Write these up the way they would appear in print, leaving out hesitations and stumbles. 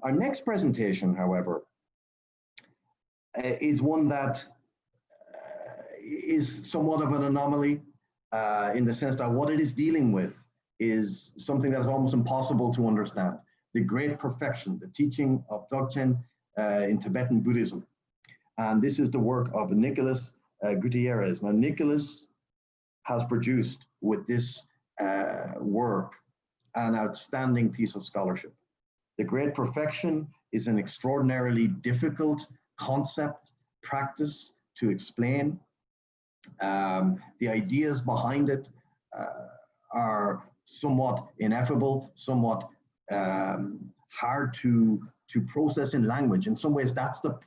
Our next presentation, however, is one that is somewhat of an anomaly in the sense that what it is dealing with is something that is almost impossible to understand. The great perfection, the teaching of Dzogchen in Tibetan Buddhism. And this is the work of Nicolas Gutierrez. Now, Nicolas has produced with this work an outstanding piece of scholarship. The great perfection is an extraordinarily difficult concept, practice to explain. The ideas behind it are somewhat ineffable, somewhat hard to process in language. In some ways, that's the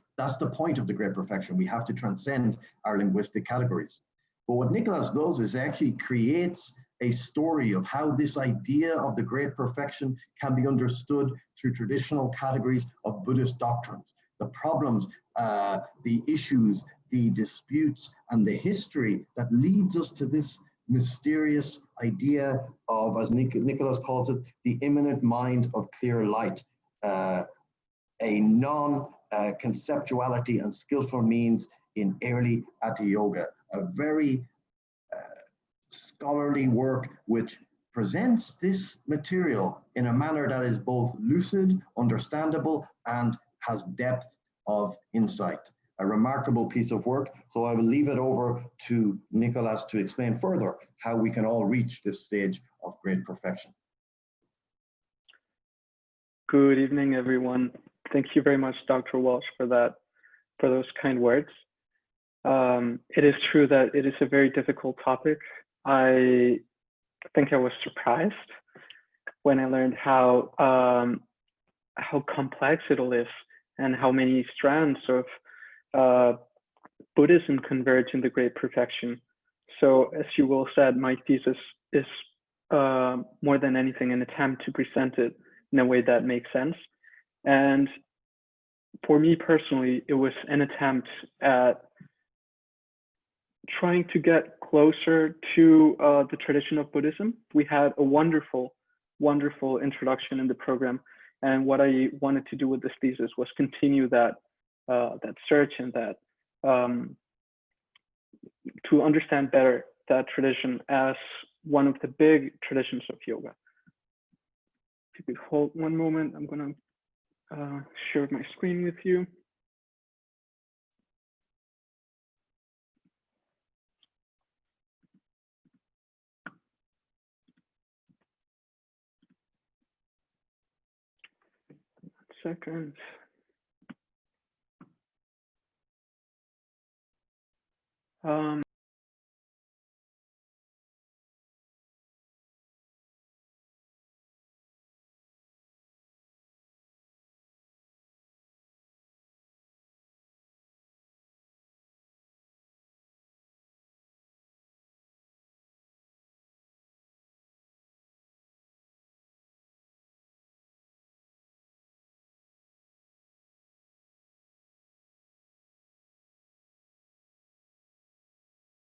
point of the great perfection. We have to transcend our linguistic categories. But what Nicolas does is actually creates a story of how this idea of the great perfection can be understood through traditional categories of Buddhist doctrines. The problems, the issues, the disputes, and the history that leads us to this mysterious idea of, as Nicolas calls it, the immanent mind of clear light, a non-conceptuality and skillful means in early Atiyoga, a very scholarly work which presents this material in a manner that is both lucid, understandable, and has depth of insight. A remarkable piece of work. So I will leave it over to Nicolas to explain further how we can all reach this stage of great perfection. Good evening, everyone. Thank you very much, Dr. Walsh, for those kind words. It is true that it is a very difficult topic. I think I was surprised when I learned how complex it all is and how many strands of Buddhism converge in the great perfection. So, as you well said, my thesis is more than anything an attempt to present it in a way that makes sense. And for me personally, it was an attempt at trying to get closer to the tradition of Buddhism. We had a wonderful, wonderful introduction in the program. And what I wanted to do with this thesis was continue that search and that to understand better that tradition as one of the big traditions of yoga. If you could hold one moment, I'm going to share my screen with you. Second.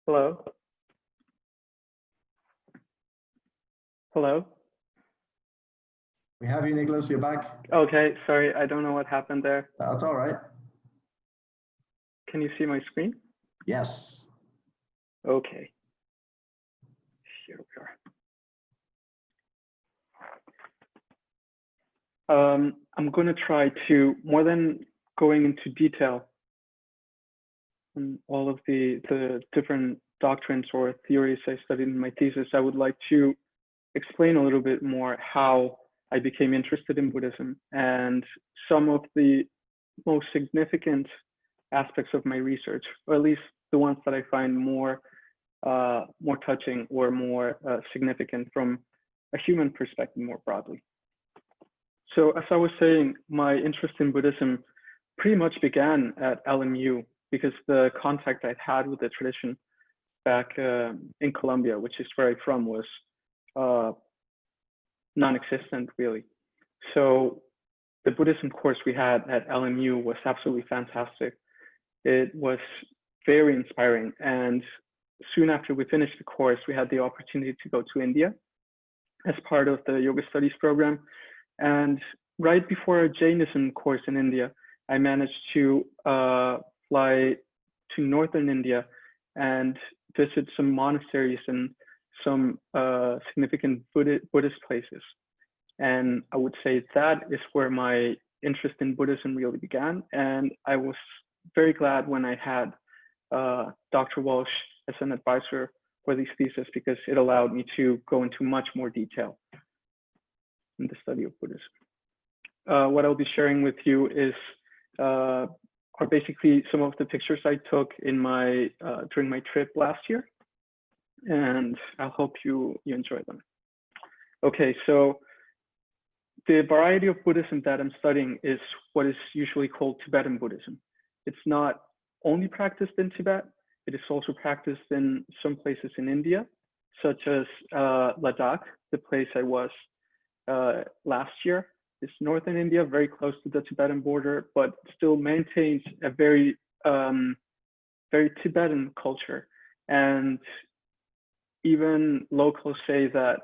Hello? Hello? We have you, Nicolas, you're back. Okay, sorry, I don't know what happened there. That's all right. Can you see my screen? Yes. Okay. Here we are. I'm going to try to, more than going into detail on all of the different doctrines or theories I studied in my thesis, I would like to explain a little bit more how I became interested in Buddhism and some of the most significant aspects of my research, or at least the ones that I find more touching or more significant from a human perspective more broadly. So as I was saying, my interest in Buddhism pretty much began at LMU because the contact I'd had with the tradition back in Colombia, which is where I'm from, was non-existent really. So the Buddhism course we had at LMU was absolutely fantastic. It was very inspiring. And soon after we finished the course, we had the opportunity to go to India as part of the yoga studies program. And right before a Jainism course in India, I managed to fly to northern India and visit some monasteries and some significant Buddhist places. And I would say that is where my interest in Buddhism really began. And I was very glad when I had Dr. Walsh as an advisor for these theses, because it allowed me to go into much more detail in the study of Buddhism. What I'll be sharing with you is are basically some of the pictures I took in my during my trip last year, and I hope you enjoy them. Okay, so the variety of Buddhism that I'm studying is what is usually called Tibetan Buddhism. It's not only practiced in Tibet, it is also practiced in some places in India, such as Ladakh, the place I was last year. It's northern India, very close to the Tibetan border, but still maintains a very, very Tibetan culture. And even locals say that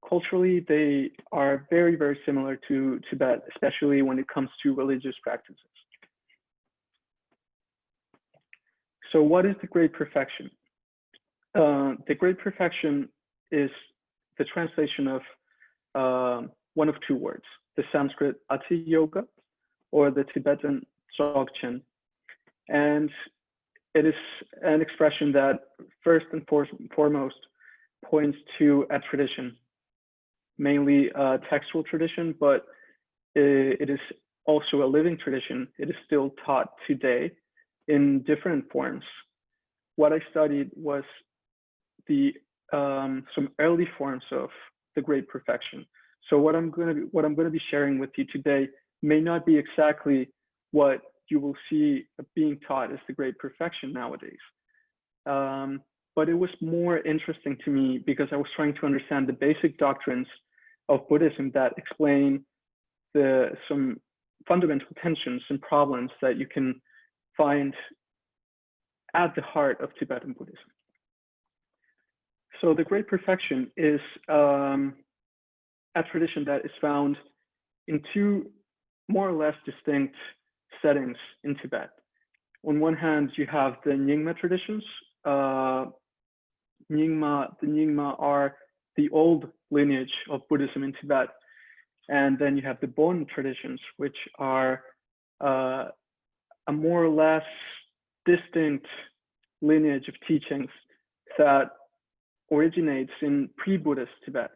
culturally, they are very, very similar to Tibet, especially when it comes to religious practices. So what is the Great Perfection? The Great Perfection is the translation of one of two words, the Sanskrit Atiyoga or the Tibetan Dzogchen. And it is an expression that first and foremost points to a tradition, mainly a textual tradition, but it is also a living tradition. It is still taught today in different forms. What I studied was the some early forms of the Great Perfection. So what I'm going to be sharing with you today may not be exactly what you will see being taught as the Great Perfection nowadays. But it was more interesting to me because I was trying to understand the basic doctrines of Buddhism that explain some fundamental tensions and problems that you can find at the heart of Tibetan Buddhism. So the Great Perfection is a tradition that is found in two more or less distinct settings in Tibet. On one hand, you have the Nyingma traditions. The Nyingma are the old lineage of Buddhism in Tibet. And then you have the Bon traditions, which are a more or less distinct lineage of teachings that originates in pre-Buddhist Tibet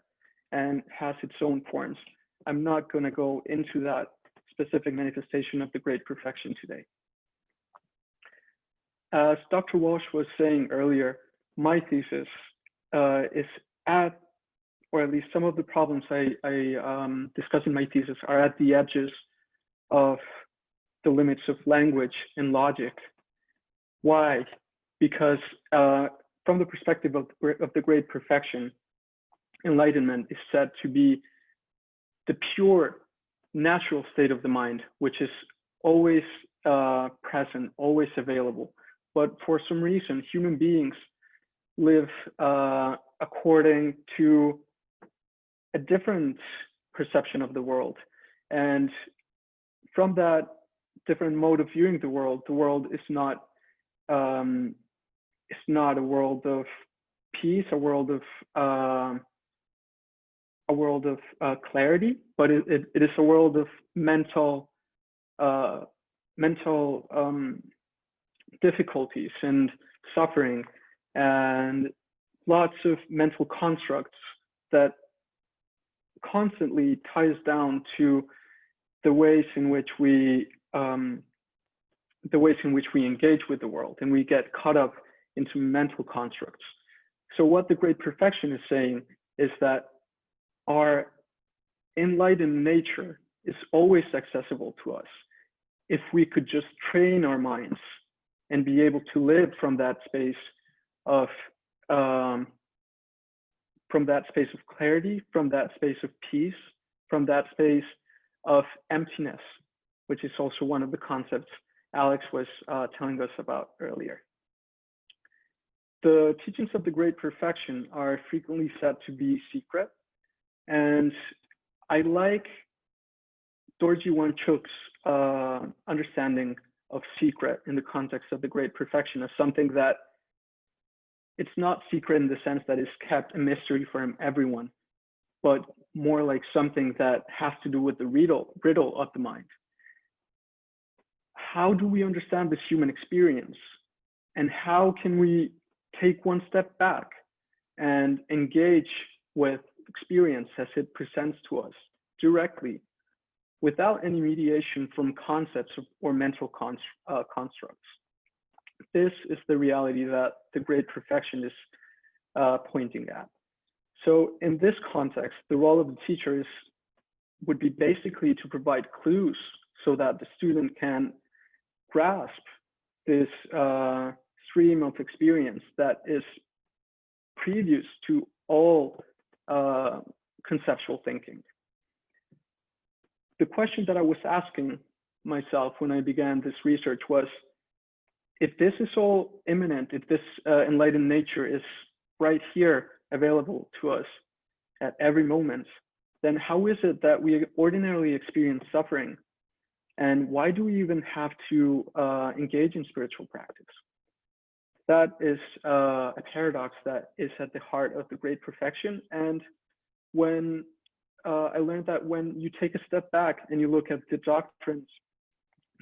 and has its own forms. I'm not going to go into that specific manifestation of the Great Perfection today. As Dr. Walsh was saying earlier, my thesis is at, or at least some of the problems I discuss in my thesis are at the edges of the limits of language and logic. Why? Because from the perspective of the Great Perfection, enlightenment is said to be the pure natural state of the mind, which is always present, always available. But for some reason, human beings live according to a different perception of the world. And from that different mode of viewing the world is not a world of peace, a world of clarity, but it is a world of mental difficulties and suffering, and lots of mental constructs that constantly ties down to the ways in which we engage with the world, and we get caught up into mental constructs. So what the Great Perfection is saying is that our enlightened nature is always accessible to us if we could just train our minds and be able to live from that space of clarity, from that space of peace, from that space of emptiness, which is also one of the concepts Alex was telling us about earlier. The teachings of the Great Perfection are frequently said to be secret, and I like Dorji Wangchuk's understanding of secret in the context of the great perfection as something that it's not secret in the sense that it's kept a mystery from everyone, but more like something that has to do with the riddle of the mind. How do we understand this human experience? And how can we take one step back and engage with experience as it presents to us directly, without any mediation from concepts or mental constructs? This is the reality that the great perfection is pointing at. So in this context, the role of the teacher would be basically to provide clues so that the student can grasp this stream of experience that is previous to all conceptual thinking. The question that I was asking myself when I began this research was, if this is all immanent, if this enlightened nature is right here available to us at every moment, then how is it that we ordinarily experience suffering? And why do we even have to engage in spiritual practice? That is a paradox that is at the heart of the great perfection. And when I learned that when you take a step back and you look at the doctrines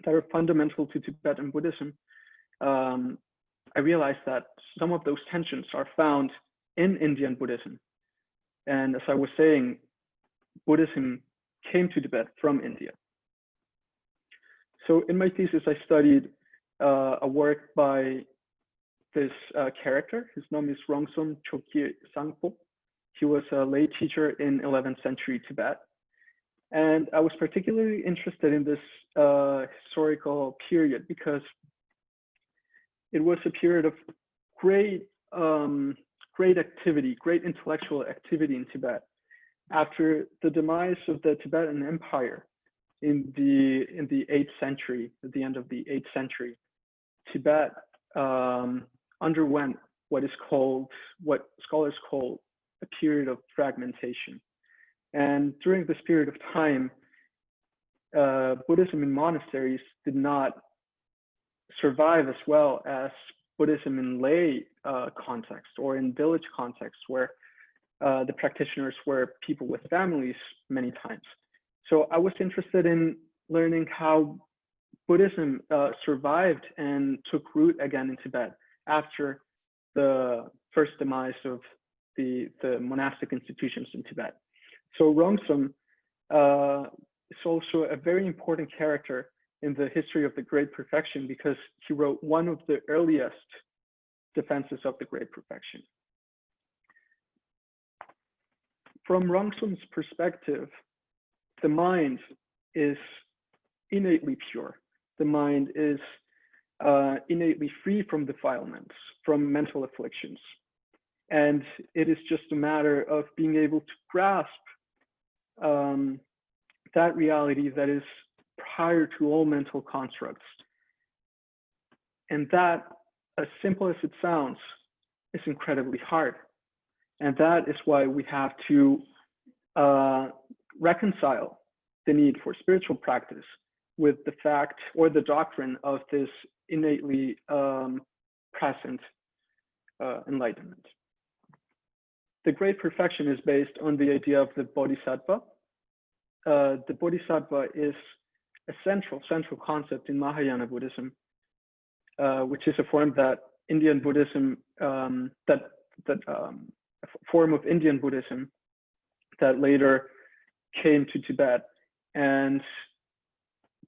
that are fundamental to Tibetan Buddhism, I realized that some of those tensions are found in Indian Buddhism. And as I was saying, Buddhism came to Tibet from India. So in my thesis, I studied a work by this character. His name is Rongsom Chokye Sangpo. He was a lay teacher in 11th century Tibet. And I was particularly interested in this historical period because it was a period of great activity, great intellectual activity in Tibet. After the demise of the Tibetan Empire in the 8th century, at the end of the 8th century, Tibet underwent what scholars call a period of fragmentation. And during this period of time, Buddhism in monasteries did not survive as well as Buddhism in lay context or in village context, where the practitioners were people with families many times. So I was interested in learning how Buddhism survived and took root again in Tibet after the first demise of the monastic institutions in Tibet. So Rongsom is also a very important character in the history of the great perfection because he wrote one of the earliest defenses of the great perfection. From Rongsom's perspective, the mind is innately pure. The mind is innately free from defilements, from mental afflictions. And it is just a matter of being able to grasp that reality that is prior to all mental constructs. And that, as simple as it sounds, is incredibly hard. And that is why we have to reconcile the need for spiritual practice with the fact or the doctrine of this innately present enlightenment. The great perfection is based on the idea of the bodhisattva. The bodhisattva is a central concept in Mahayana Buddhism, which is a form that Indian Buddhism, a form of Indian Buddhism that later came to Tibet. And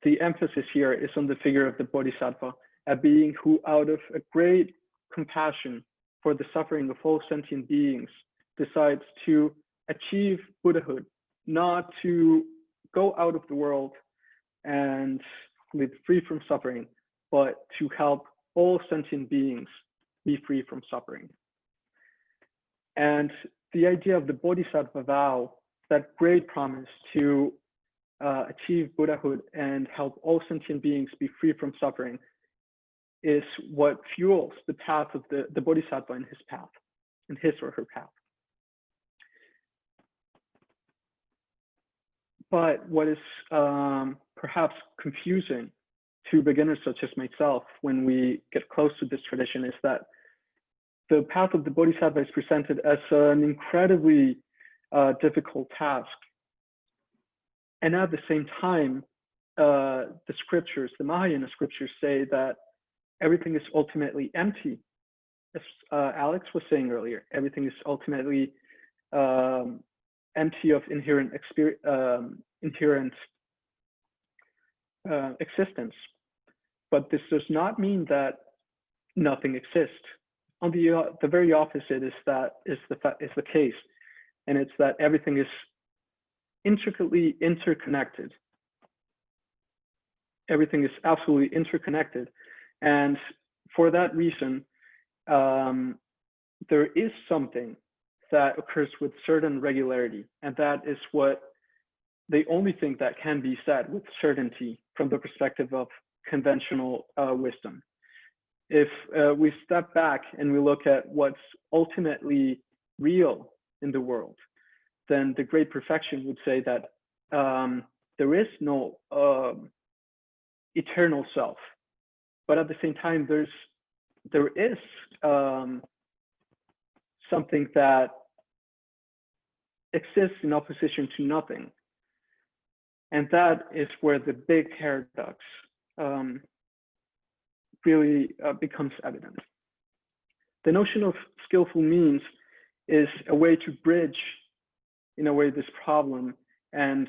the emphasis here is on the figure of the bodhisattva, a being who, out of a great compassion for the suffering of all sentient beings, decides to achieve Buddhahood, not to go out of the world and live free from suffering, but to help all sentient beings be free from suffering. And the idea of the bodhisattva vow, that great promise to achieve Buddhahood and help all sentient beings be free from suffering, is what fuels the path of the bodhisattva in his or her path. But what is perhaps confusing to beginners such as myself when we get close to this tradition is that the path of the Bodhisattva is presented as an incredibly difficult task. And at the same time, the scriptures, the Mahayana scriptures say that everything is ultimately empty. As Alex was saying earlier, everything is ultimately empty of inherent existence. But this does not mean that nothing exists. On the very opposite is the case, and it's that everything is intricately interconnected. Everything is absolutely interconnected, and for that reason, there is something that occurs with certain regularity, and that is what the only thing that can be said with certainty from the perspective of conventional wisdom. If we step back and we look at what's ultimately real in the world, then the great perfection would say that there is no eternal self, but at the same time, there is something that exists in opposition to nothing. And that is where the big paradox really becomes evident. The notion of skillful means is a way to bridge, in a way, this problem. And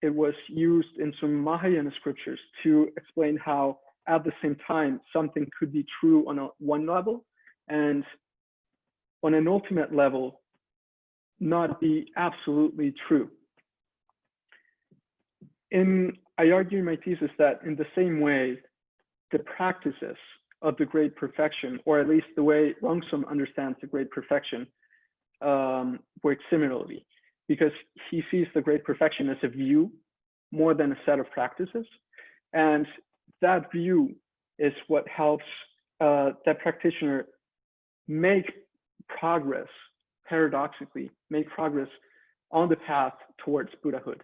it was used in some Mahayana scriptures to explain how, at the same time, something could be true on one level, and on an ultimate level, not be absolutely true. I argue in my thesis that in the same way, the practices of the great perfection, or at least the way Rongsom understands the great perfection, work similarly, because he sees the great perfection as a view more than a set of practices. And that view is what helps that practitioner make progress, paradoxically, make progress on the path towards Buddhahood.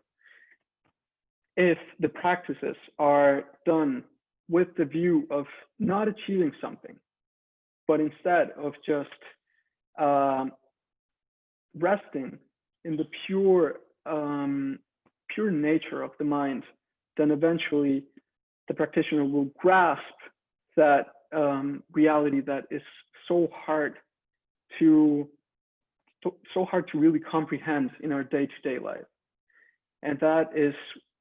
If the practices are done with the view of not achieving something, but instead of just resting in the pure nature of the mind, then eventually the practitioner will grasp that reality that is so hard to really comprehend in our day-to-day life. And that is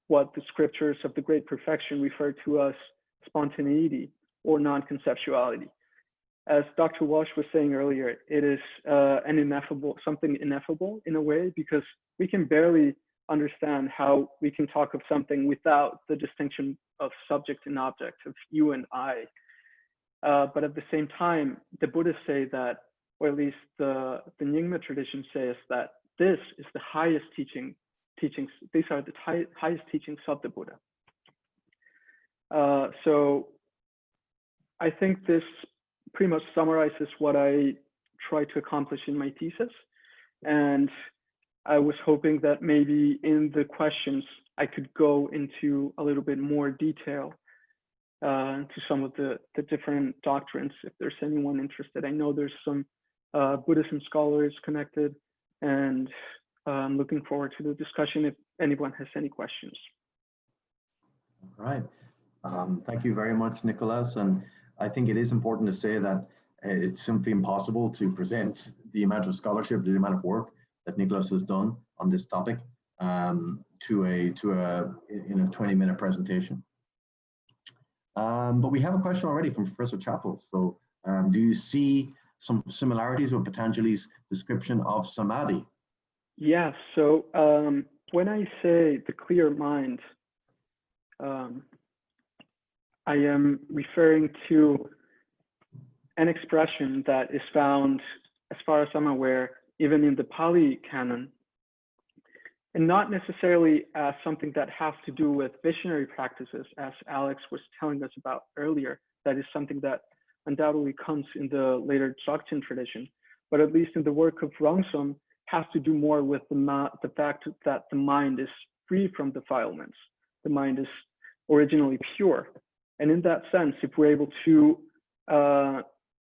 what the scriptures of the great perfection refer to as spontaneity or non-conceptuality. As Dr. Walsh was saying earlier, it is something ineffable in a way, because we can barely understand how we can talk of something without the distinction of subject and object, of you and I. But at the same time, the Buddhists say that, or at least the Nyingma tradition says that this is the highest teachings, these are the highest teachings of the Buddha. So I think this pretty much summarizes what I tried to accomplish in my thesis. And I was hoping that maybe in the questions, I could go into a little bit more detail to some of the different doctrines, if there's anyone interested. I know there's some Buddhism scholars connected, and I'm looking forward to the discussion if anyone has any questions. All right. Thank you very much, Nicolas. And I think it is important to say that it's simply impossible to present the amount of scholarship, the amount of work that Nicolas has done on this topic in a 20-minute presentation. But we have a question already from Professor Chappell. So do you see some similarities with Patanjali's description of Samadhi? Yeah, so when I say the clear mind, I am referring to an expression that is found, as far as I'm aware, even in the Pali canon, and not necessarily as something that has to do with visionary practices, as Alex was telling us about earlier. That is something that undoubtedly comes in the later Dzogchen tradition, but at least in the work of Rongsom, has to do more with the fact that the mind is free from defilements. The mind is originally pure. And in that sense, if we're able to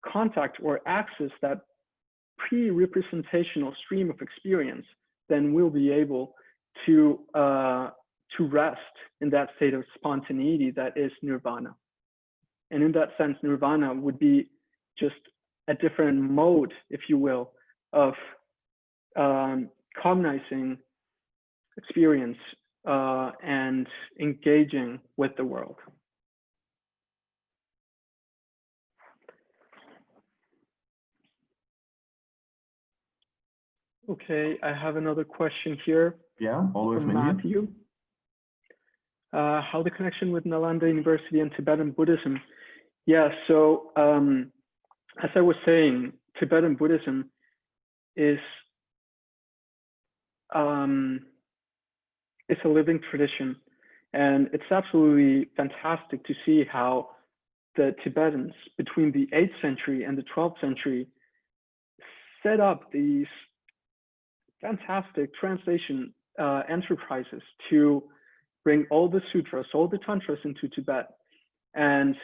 contact or access that pre-representational stream of experience, then we'll be able to rest in that state of spontaneity that is nirvana. And in that sense, nirvana would be just a different mode, if you will, of cognizing experience and engaging with the world. Okay, I have another question here. Yeah, all the way from Matthew. How the connection with Nalanda University and Tibetan Buddhism? Yeah, so as I was saying, Tibetan Buddhism is it's a living tradition, and it's absolutely fantastic to see how the Tibetans between the 8th century and the 12th century set up these fantastic translation enterprises to bring all the sutras, all the tantras into Tibet. And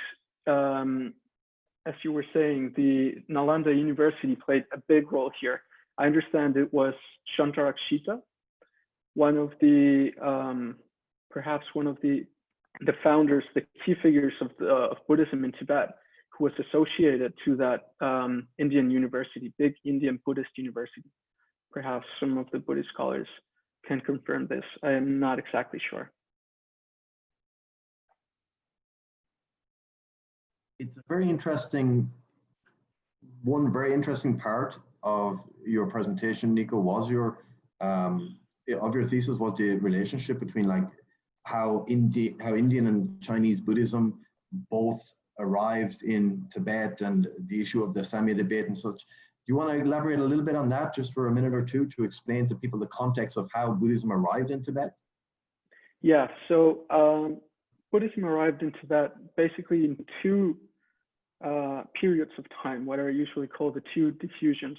as you were saying, the Nalanda University played a big role here. I understand it was Shantarakshita, one of the, perhaps one of the founders, the key figures of Buddhism in Tibet, who was associated to that Indian university, big Indian Buddhist university. Perhaps some of the Buddhist scholars can confirm this. I am not exactly sure. It's a very interesting, one very interesting part of your presentation, Nico, was your thesis was the relationship between like how Indian and Chinese Buddhism both arrived in Tibet and the issue of the Samya debate and such. Do you want to elaborate a little bit on that just for a minute or two to explain to people the context of how Buddhism arrived in Tibet? Yeah, so Buddhism arrived in Tibet basically in two periods of time, what are usually called the two diffusions.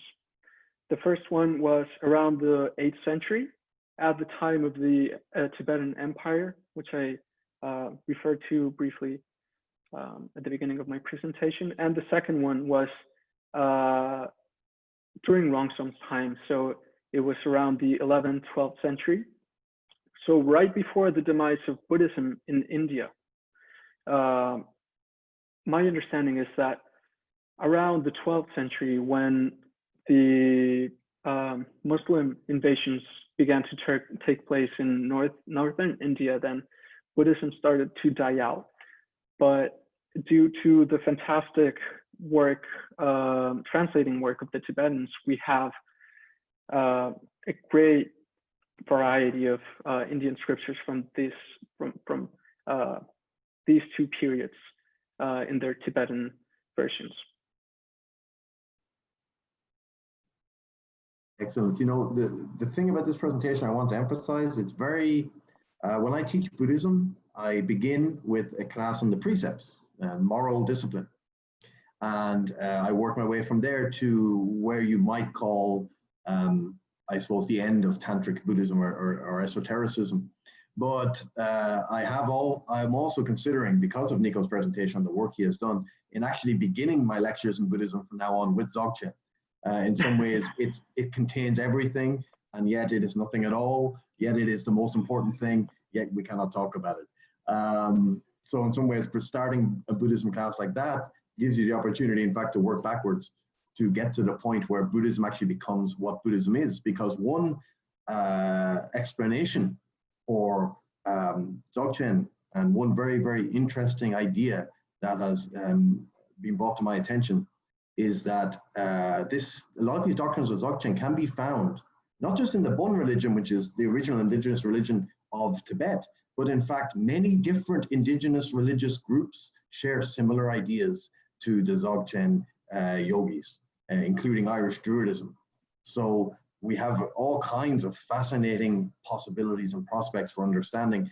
The first one was around the 8th century, at the time of the Tibetan Empire, which I referred to briefly at the beginning of my presentation. And the second one was during Rongzong's time. So it was around the 11th, 12th century. So right before the demise of Buddhism in India. My understanding is that around the 12th century, when the Muslim invasions began to take place in northern India, then Buddhism started to die out. But due to the fantastic work, translating work of the Tibetans, we have a great variety of Indian scriptures from these two periods in their Tibetan versions. Excellent. You know, the thing about this presentation I want to emphasize, it's very, when I teach Buddhism, I begin with a class on the precepts and moral discipline. And I work my way from there to where you might call, I suppose, the end of Tantric Buddhism or esotericism. But I'm also considering, because of Nico's presentation and the work he has done, in actually beginning my lectures in Buddhism from now on with Dzogchen. In some ways, it contains everything, and yet it is nothing at all, yet it is the most important thing, yet we cannot talk about it. So in some ways, starting a Buddhism class like that gives you the opportunity, in fact, to work backwards to get to the point where Buddhism actually becomes what Buddhism is. Because one explanation for Dzogchen, and one very, very interesting idea that has been brought to my attention, is that a lot of these doctrines of Dzogchen can be found not just in the Bon religion, which is the original indigenous religion of Tibet, but in fact, many different indigenous religious groups share similar ideas to the Dzogchen yogis, including Irish Druidism. So we have all kinds of fascinating possibilities and prospects for understanding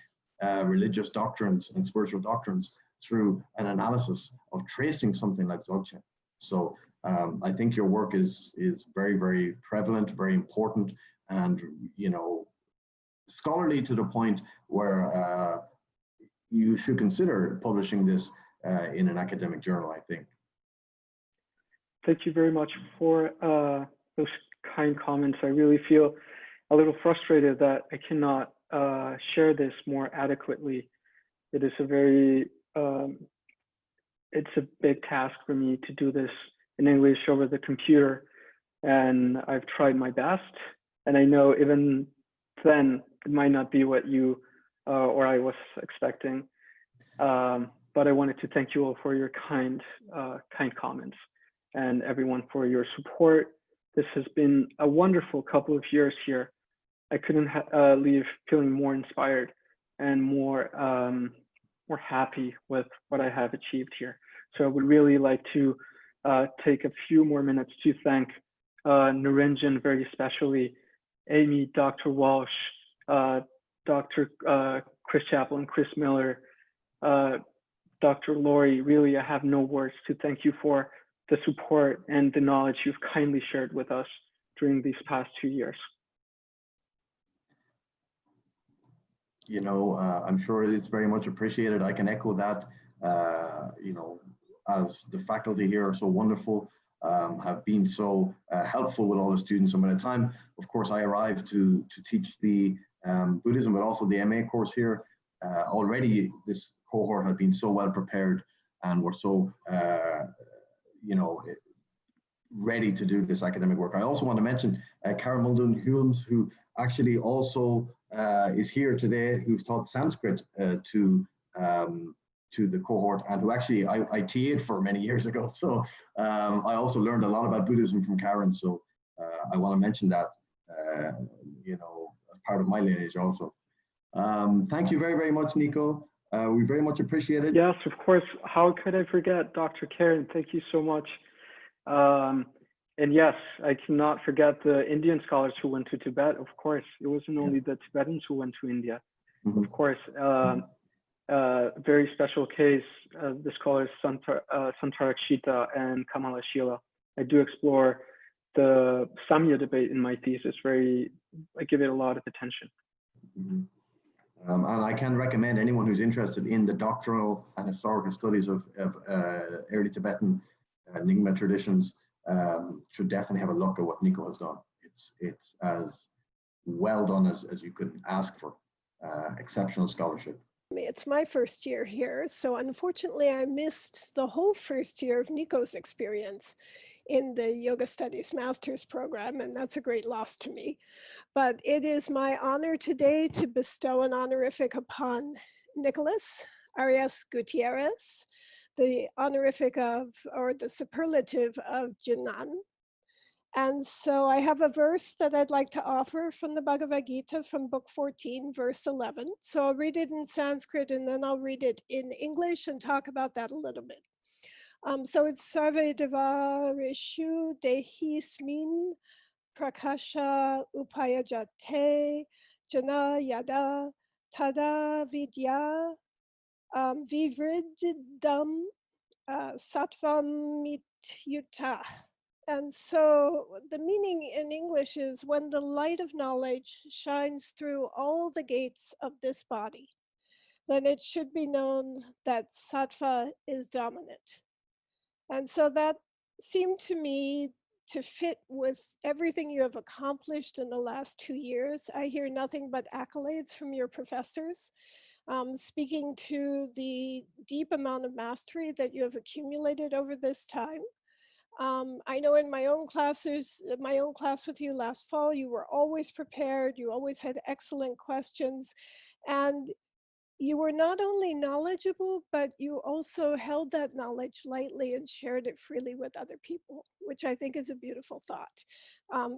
religious doctrines and spiritual doctrines through an analysis of tracing something like Dzogchen. So I think your work is very, very prevalent, very important, and you know, scholarly to the point where you should consider publishing this in an academic journal, I think. Thank you very much for those kind comments. I really feel a little frustrated that I cannot share this more adequately. It is a very, it's a big task for me to do this in English over the computer, and I've tried my best. And I know even then it might not be what you or I was expecting. But I wanted to thank you all for your kind comments, and everyone for your support. This has been a wonderful couple of years here. I couldn't leave feeling more inspired and more happy with what I have achieved here. So I would really like to take a few more minutes to thank Narinjan very especially, Amy, Dr. Walsh, Dr. Chris Chappell and Chris Miller, Dr. Lori. Really, I have no words to thank you for the support and the knowledge you've kindly shared with us during these past 2 years. You know, I'm sure it's very much appreciated. I can echo that. You know, as the faculty here are so wonderful, have been so helpful with all the students. And by the time, of course, I arrived to teach the Buddhism, but also the MA course here, already this cohort had been so well prepared and were so, you know, ready to do this academic work. I also want to mention Karen Muldoon-Hulmes, who actually also is here today, who's taught Sanskrit to the cohort, and who actually I TA'd for many years ago. So I also learned a lot about Buddhism from Karen. So I want to mention that, you know, as part of my lineage also. Thank you very, very much, Nico. We very much appreciate it. Yes, of course. How could I forget Dr. Karen? Thank you so much. And yes, I cannot forget the Indian scholars who went to Tibet. Of course, it wasn't only the Tibetans who went to India. Of course, very special case, the scholars Santarakshita and Kamalashila. I do explore the Samya debate in my thesis. I give it a lot of attention. And I can recommend anyone who's interested in the doctrinal and historical studies of early Tibetan Nyingma traditions should definitely have a look at what Nico has done. It's as well done as you could ask for. Exceptional scholarship. It's my first year here, so unfortunately I missed the whole first year of Nico's experience in the Yoga Studies Master's program, and that's a great loss to me. But it is my honor today to bestow an honorific upon Nicolas, Arias, Gutierrez, the honorific of, or the superlative of Jinan. And so I have a verse that I'd like to offer from the Bhagavad Gita from book 14, verse 11. So I'll read it in Sanskrit and then I'll read it in English and talk about that a little bit. So it's Sarve Devarishu Dehismin Prakasha Upayajate Jana Yada Tada Vidya Vivridam Sattvam Mityuta. And so the meaning in English is when the light of knowledge shines through all the gates of this body, then it should be known that sattva is dominant. And so that seemed to me to fit with everything you have accomplished in the last 2 years. I hear nothing but accolades from your professors, speaking to the deep amount of mastery that you have accumulated over this time. I know in my own class with you last fall, you were always prepared, you always had excellent questions, and you were not only knowledgeable, but you also held that knowledge lightly and shared it freely with other people, which I think is a beautiful thought.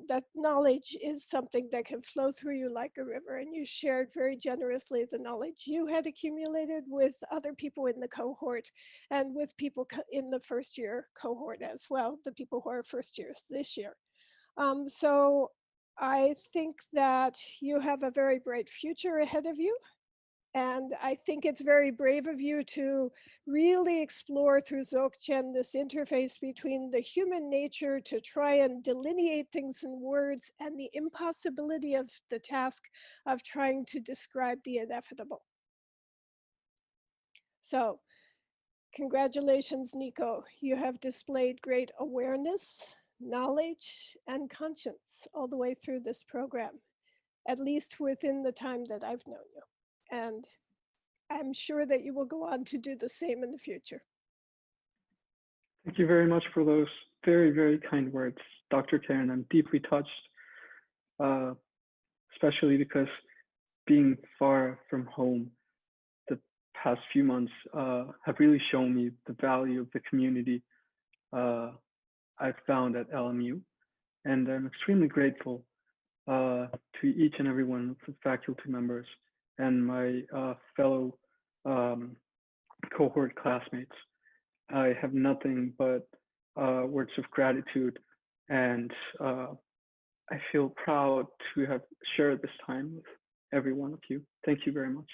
That knowledge is something that can flow through you like a river, and you shared very generously the knowledge you had accumulated with other people in the cohort and with people in the first year cohort as well, the people who are first years this year. So I think that you have a very bright future ahead of you. And I think it's very brave of you to really explore through Dzogchen this interface between the human nature to try and delineate things in words and the impossibility of the task of trying to describe the inevitable. So, congratulations, Nico. You have displayed great awareness, knowledge, and conscience all the way through this program, at least within the time that I've known you. And I'm sure that you will go on to do the same in the future. Thank you very much for those very, very kind words, Dr. Karen. I'm deeply touched, especially because being far from home the past few months have really shown me the value of the community I've found at LMU. And I'm extremely grateful to each and every one of the faculty members and my fellow cohort classmates. I have nothing but words of gratitude, and I feel proud to have shared this time with every one of you. Thank you very much.